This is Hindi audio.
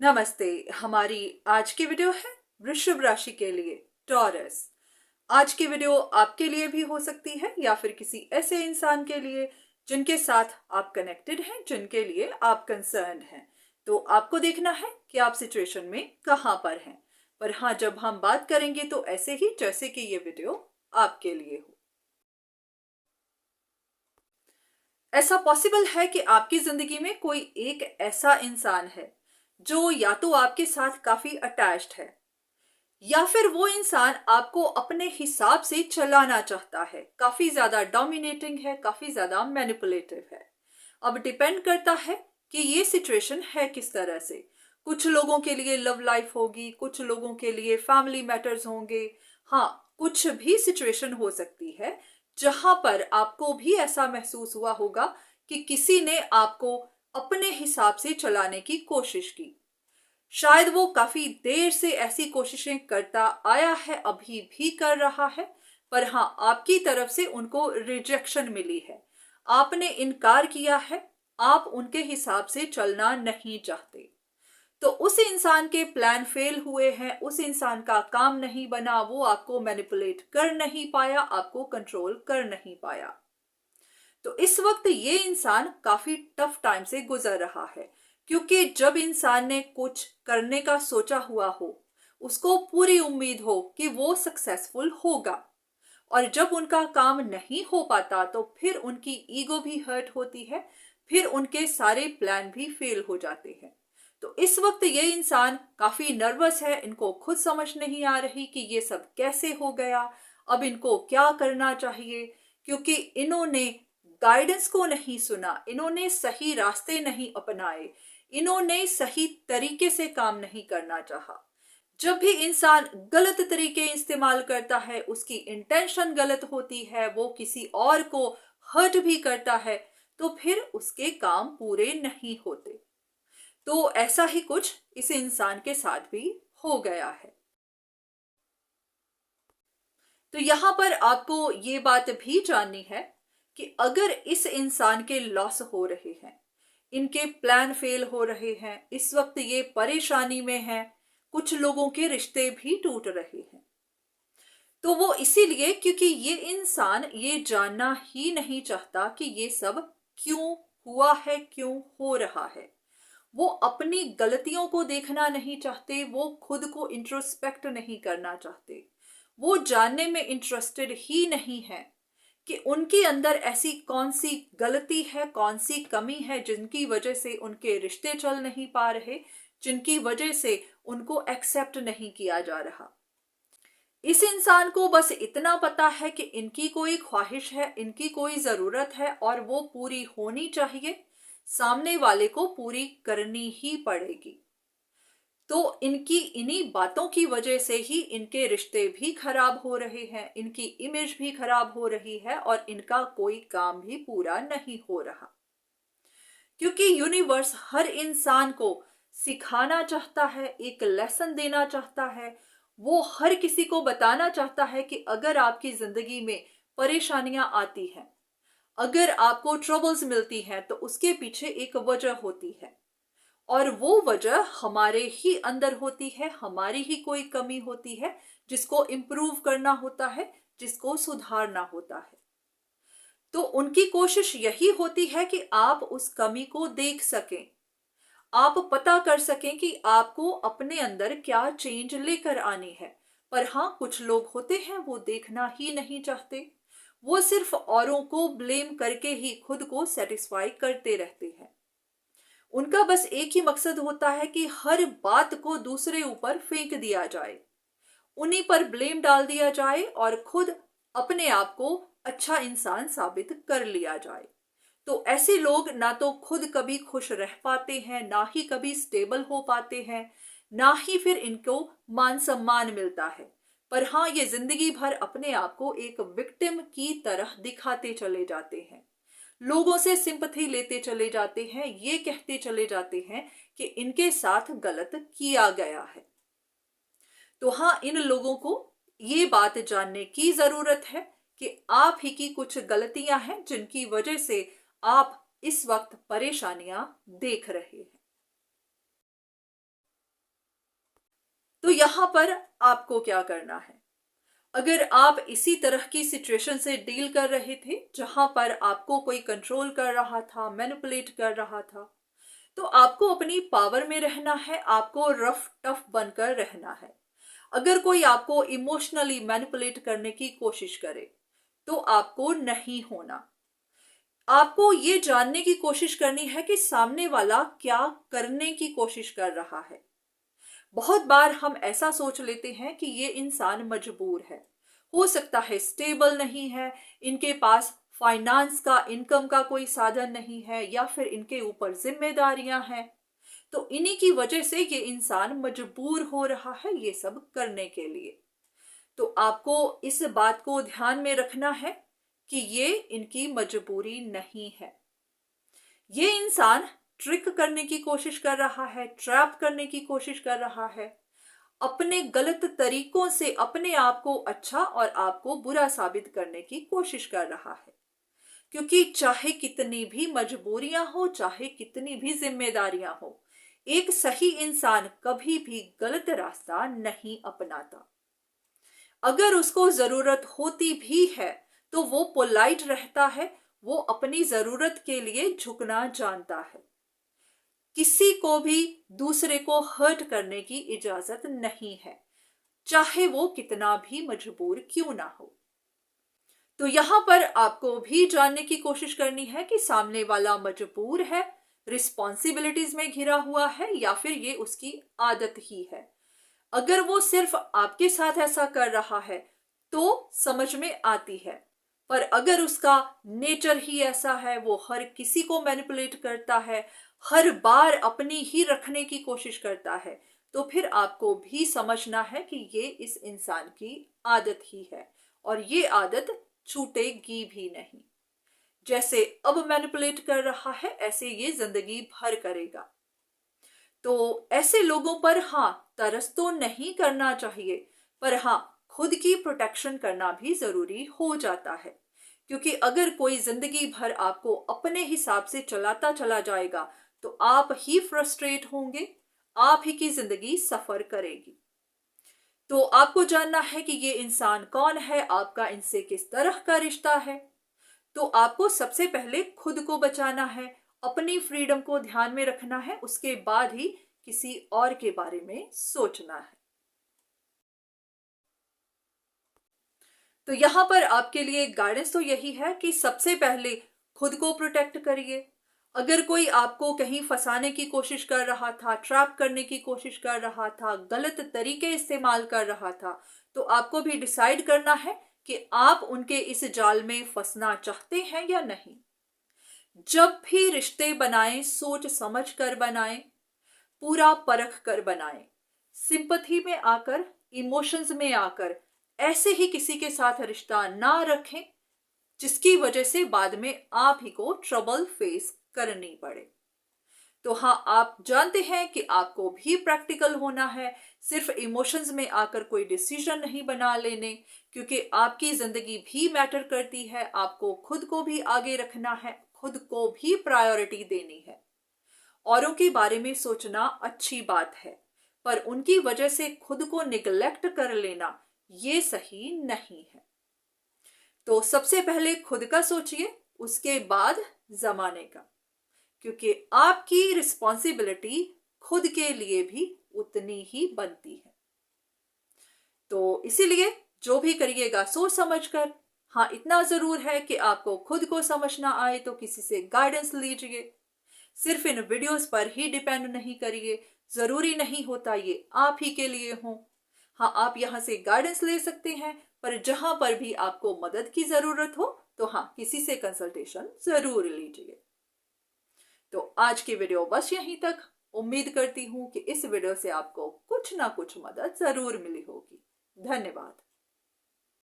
नमस्ते। हमारी आज की वीडियो है वृषभ राशि के लिए, टॉरस। आज की वीडियो आपके लिए भी हो सकती है या फिर किसी ऐसे इंसान के लिए जिनके साथ आप कनेक्टेड हैं, जिनके लिए आप कंसर्न्ड हैं। तो आपको देखना है कि आप सिचुएशन में कहां पर हैं। पर हाँ, जब हम बात करेंगे तो ऐसे ही जैसे कि ये वीडियो आपके लिए हो। ऐसा पॉसिबल है कि आपकी जिंदगी में कोई एक ऐसा इंसान है जो या तो आपके साथ काफी अटैच्ड है या फिर वो इंसान आपको अपने हिसाब से चलाना चाहता है, काफी ज्यादा डोमिनेटिंग है, काफी ज्यादा मैनिपुलेटिव है। अब डिपेंड करता है कि ये सिचुएशन है किस तरह से। कुछ लोगों के लिए लव लाइफ होगी, कुछ लोगों के लिए फैमिली मैटर्स होंगे। हाँ, कुछ भी सिचुएशन हो सकती है जहां पर आपको भी ऐसा महसूस हुआ होगा कि किसी ने आपको अपने हिसाब से चलाने की कोशिश की। शायद वो काफी देर से ऐसी कोशिशें करता आया है, अभी भी कर रहा है, पर हाँ, आपकी तरफ से उनको रिजेक्शन मिली है। आपने इनकार किया है, आप उनके हिसाब से चलना नहीं चाहते। तो उस इंसान के प्लान फेल हुए हैं, उस इंसान का काम नहीं बना, वो आपको मैनिपुलेट कर नहीं पाया, आपको कंट्रोल कर नहीं पाया। तो इस वक्त ये इंसान काफी टफ टाइम से गुजर रहा है, क्योंकि जब इंसान ने कुछ करने का सोचा हुआ हो, उसको पूरी उम्मीद हो कि वो सक्सेसफुल होगा, और जब उनका काम नहीं हो पाता तो फिर उनकी ईगो भी हर्ट होती है, फिर उनके सारे प्लान भी फेल हो जाते हैं। तो इस वक्त ये इंसान काफी नर्वस है, इनको खुद समझ नहीं आ रही कि ये सब कैसे हो गया, अब इनको क्या करना चाहिए। क्योंकि इन्होंने गाइडेंस को नहीं सुना, इन्होंने सही रास्ते नहीं अपनाए, इन्होंने सही तरीके से काम नहीं करना चाहा। जब भी इंसान गलत तरीके इस्तेमाल करता है, उसकी इंटेंशन गलत होती है, वो किसी और को हर्ट भी करता है, तो फिर उसके काम पूरे नहीं होते। तो ऐसा ही कुछ इस इंसान के साथ भी हो गया है। तो यहां पर आपको ये बात भी जाननी है कि अगर इस इंसान के लॉस हो रहे हैं, इनके प्लान फेल हो रहे हैं, इस वक्त ये परेशानी में हैं, कुछ लोगों के रिश्ते भी टूट रहे हैं, तो वो इसीलिए क्योंकि ये इंसान ये जानना ही नहीं चाहता कि ये सब क्यों हुआ है, क्यों हो रहा है। वो अपनी गलतियों को देखना नहीं चाहते, वो खुद को इंट्रोस्पेक्ट नहीं करना चाहते, वो जानने में इंटरेस्टेड ही नहीं है कि उनके अंदर ऐसी कौन सी गलती है, कौन सी कमी है जिनकी वजह से उनके रिश्ते चल नहीं पा रहे, जिनकी वजह से उनको एक्सेप्ट नहीं किया जा रहा। इस इंसान को बस इतना पता है कि इनकी कोई ख्वाहिश है, इनकी कोई जरूरत है और वो पूरी होनी चाहिए, सामने वाले को पूरी करनी ही पड़ेगी। तो इनकी इन्हीं बातों की वजह से ही इनके रिश्ते भी खराब हो रहे हैं, इनकी इमेज भी खराब हो रही है और इनका कोई काम भी पूरा नहीं हो रहा। क्योंकि यूनिवर्स हर इंसान को सिखाना चाहता है, एक लेसन देना चाहता है। वो हर किसी को बताना चाहता है कि अगर आपकी जिंदगी में परेशानियां आती हैं, अगर आपको ट्रबल्स मिलती हैं, तो उसके पीछे एक वजह होती है, और वो वजह हमारे ही अंदर होती है, हमारी ही कोई कमी होती है जिसको इम्प्रूव करना होता है, जिसको सुधारना होता है। तो उनकी कोशिश यही होती है कि आप उस कमी को देख सकें, आप पता कर सकें कि आपको अपने अंदर क्या चेंज लेकर आनी है। पर हाँ, कुछ लोग होते हैं वो देखना ही नहीं चाहते, वो सिर्फ औरों को ब्लेम करके ही खुद को सेटिस्फाई करते रहते हैं। उनका बस एक ही मकसद होता है कि हर बात को दूसरे ऊपर फेंक दिया जाए, उन्हीं पर ब्लेम डाल दिया जाए और खुद अपने आप को अच्छा इंसान साबित कर लिया जाए। तो ऐसे लोग ना तो खुद कभी खुश रह पाते हैं, ना ही कभी स्टेबल हो पाते हैं, ना ही फिर इनको मान सम्मान मिलता है। पर हाँ, ये जिंदगी भर अपने आप को एक विक्टिम की तरह दिखाते चले जाते हैं, लोगों से सिंपथी लेते चले जाते हैं, ये कहते चले जाते हैं कि इनके साथ गलत किया गया है। तो हाँ, इन लोगों को ये बात जानने की जरूरत है कि आप ही की कुछ गलतियां हैं जिनकी वजह से आप इस वक्त परेशानियां देख रहे हैं। तो यहाँ पर आपको क्या करना है? अगर आप इसी तरह की सिचुएशन से डील कर रहे थे जहां पर आपको कोई कंट्रोल कर रहा था, मैनिपुलेट कर रहा था, तो आपको अपनी पावर में रहना है, आपको रफ टफ बनकर रहना है। अगर कोई आपको इमोशनली मैनिपुलेट करने की कोशिश करे तो आपको नहीं होना। आपको ये जानने की कोशिश करनी है कि सामने वाला क्या करने की कोशिश कर रहा है। बहुत बार हम ऐसा सोच लेते हैं कि ये इंसान मजबूर है, हो सकता है स्टेबल नहीं है, इनके पास फाइनेंस का, इनकम का कोई साधन नहीं है, या फिर इनके ऊपर जिम्मेदारियां हैं, तो इन्हीं की वजह से ये इंसान मजबूर हो रहा है ये सब करने के लिए। तो आपको इस बात को ध्यान में रखना है कि ये इनकी मजबूरी नहीं है। ये इंसान ट्रिक करने की कोशिश कर रहा है, ट्रैप करने की कोशिश कर रहा है, अपने गलत तरीकों से अपने आप को अच्छा और आपको बुरा साबित करने की कोशिश कर रहा है। क्योंकि चाहे कितनी भी मजबूरियां हो, चाहे कितनी भी जिम्मेदारियां हो, एक सही इंसान कभी भी गलत रास्ता नहीं अपनाता। अगर उसको जरूरत होती भी है तो वो पोलाइट रहता है, वो अपनी जरूरत के लिए झुकना जानता है। किसी को भी दूसरे को हर्ट करने की इजाजत नहीं है, चाहे वो कितना भी मजबूर क्यों ना हो। तो यहां पर आपको भी जानने की कोशिश करनी है कि सामने वाला मजबूर है, रिस्पॉन्सिबिलिटीज में घिरा हुआ है, या फिर ये उसकी आदत ही है। अगर वो सिर्फ आपके साथ ऐसा कर रहा है तो समझ में आती है, पर अगर उसका नेचर ही ऐसा है, वो हर किसी को मैनिपुलेट करता है, हर बार अपनी ही रखने की कोशिश करता है, तो फिर आपको भी समझना है कि ये इस इंसान की आदत ही है और ये आदत छूटेगी भी नहीं। जैसे अब मैनिपुलेट कर रहा है ऐसे ये जिंदगी भर करेगा। तो ऐसे लोगों पर हाँ, तरस तो नहीं करना चाहिए, पर हाँ, खुद की प्रोटेक्शन करना भी जरूरी हो जाता है। क्योंकि अगर कोई जिंदगी भर आपको अपने हिसाब से चलाता चला जाएगा तो आप ही फ्रस्ट्रेट होंगे, आप ही की जिंदगी सफर करेगी। तो आपको जानना है कि ये इंसान कौन है, आपका इनसे किस तरह का रिश्ता है। तो आपको सबसे पहले खुद को बचाना है, अपनी फ्रीडम को ध्यान में रखना है, उसके बाद ही किसी और के बारे में सोचना है। तो यहां पर आपके लिए गाइडेंस तो यही है कि सबसे पहले खुद को प्रोटेक्ट करिए। अगर कोई आपको कहीं फंसाने की कोशिश कर रहा था, ट्रैप करने की कोशिश कर रहा था, गलत तरीके इस्तेमाल कर रहा था, तो आपको भी डिसाइड करना है कि आप उनके इस जाल में फंसना चाहते हैं या नहीं। जब भी रिश्ते बनाएं, सोच समझ कर बनाएं, पूरा परख कर बनाएं। सिंपैथी में आकर, इमोशंस में आकर ऐसे ही किसी के साथ रिश्ता ना रखें जिसकी वजह से बाद में आप ही को ट्रबल फेस करनी पड़े। तो हाँ, आप जानते हैं कि आपको भी प्रैक्टिकल होना है, सिर्फ इमोशंस में आकर कोई डिसीजन नहीं बना लेने, क्योंकि आपकी जिंदगी भी मैटर करती है। आपको खुद को भी आगे रखना है, खुद को भी प्रायोरिटी देनी है। औरों के बारे में सोचना अच्छी बात है, पर उनकी वजह से खुद को निगलेक्ट कर लेना ये सही नहीं है। तो सबसे पहले खुद का सोचिए, उसके बाद जमाने का, क्योंकि आपकी रिस्पॉन्सिबिलिटी खुद के लिए भी उतनी ही बनती है। तो इसीलिए जो भी करिएगा सोच समझ कर। हाँ, इतना जरूर है कि आपको खुद को समझना आए तो किसी से गाइडेंस लीजिए। सिर्फ इन वीडियोस पर ही डिपेंड नहीं करिए, जरूरी नहीं होता ये आप ही के लिए हो। हाँ, आप यहाँ से गाइडेंस ले सकते हैं, पर जहां पर भी आपको मदद की जरूरत हो तो हाँ, किसी से कंसल्टेशन जरूर लीजिए। तो आज की वीडियो बस यहीं तक। उम्मीद करती हूँ कि इस वीडियो से आपको कुछ ना कुछ मदद जरूर मिली होगी। धन्यवाद।